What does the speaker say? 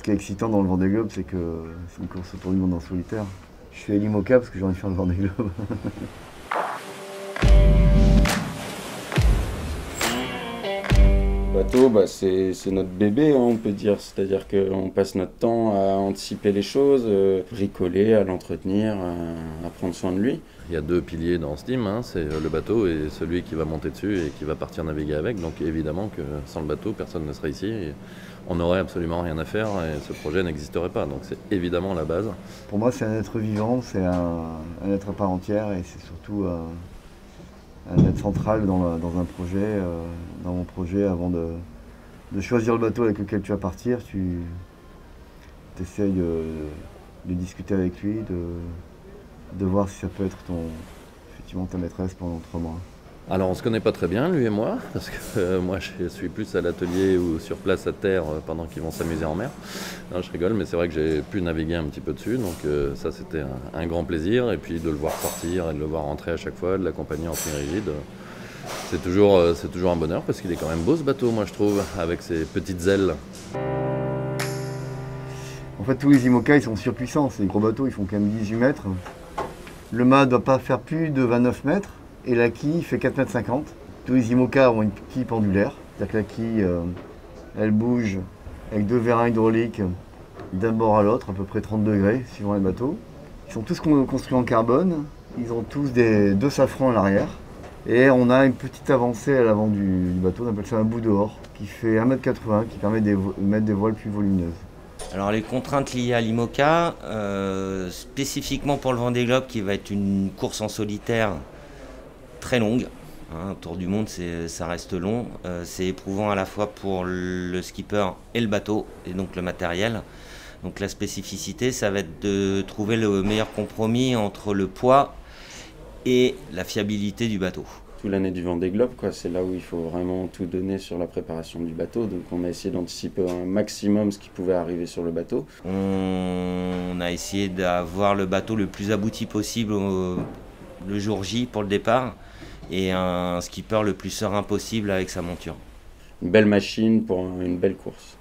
qui est excitant dans le Vendée Globe, c'est que c'est une course autour du monde en solitaire. Je suis à l'IMOCA parce que j'ai envie de faire le Vendée Globe. Le bateau, c'est notre bébé, hein, on peut dire. C'est-à-dire qu'on passe notre temps à anticiper les choses, bricoler, à l'entretenir, à prendre soin de lui. Il y a deux piliers dans ce team, hein, c'est le bateau et celui qui va monter dessus et qui va partir naviguer avec. Donc évidemment que sans le bateau, personne ne serait ici. Et on n'aurait absolument rien à faire et ce projet n'existerait pas. Donc c'est évidemment la base. Pour moi, c'est un être vivant, c'est un être à part entière et c'est surtout un être central dans un projet, dans mon projet. Avant de choisir le bateau avec lequel tu vas partir, tu essayes de discuter avec lui, de voir si ça peut être effectivement ta maîtresse pendant 3 mois. Alors on se connaît pas très bien, lui et moi, parce que moi je suis plus à l'atelier ou sur place à terre pendant qu'ils vont s'amuser en mer. Non, je rigole, mais c'est vrai que j'ai pu naviguer un petit peu dessus, donc ça c'était un grand plaisir. Et puis de le voir sortir et de le voir rentrer à chaque fois, de l'accompagner en semi-rigide, c'est toujours un bonheur, parce qu'il est quand même beau ce bateau, moi je trouve, avec ses petites ailes. En fait, tous les IMOCA ils sont surpuissants, c'est des gros bateaux, ils font quand même 18 mètres. Le mât ne doit pas faire plus de 29 mètres. Et la quille fait 4,50 m. Tous les IMOCA ont une quille pendulaire. C'est-à-dire que la quille, elle bouge avec 2 vérins hydrauliques d'un bord à l'autre, à peu près 30 degrés, suivant les bateaux. Ils sont tous construits en carbone. Ils ont tous 2 safrans à l'arrière. Et on a une petite avancée à l'avant du bateau, on appelle ça un bout dehors, qui fait 1,80 m, qui permet de mettre des voiles plus volumineuses. Alors les contraintes liées à l'IMOCA, spécifiquement pour le Vendée Globe, qui va être une course en solitaire très longue, hein, autour du monde ça reste long, c'est éprouvant à la fois pour le skipper et le bateau, et donc le matériel. Donc la spécificité, ça va être de trouver le meilleur compromis entre le poids et la fiabilité du bateau. Toute l'année du Vendée Globe, c'est là où il faut vraiment tout donner sur la préparation du bateau. Donc on a essayé d'anticiper un maximum ce qui pouvait arriver sur le bateau. On a essayé d'avoir le bateau le plus abouti possible le jour J pour le départ, et un skipper le plus serein possible avec sa monture. Une belle machine pour une belle course.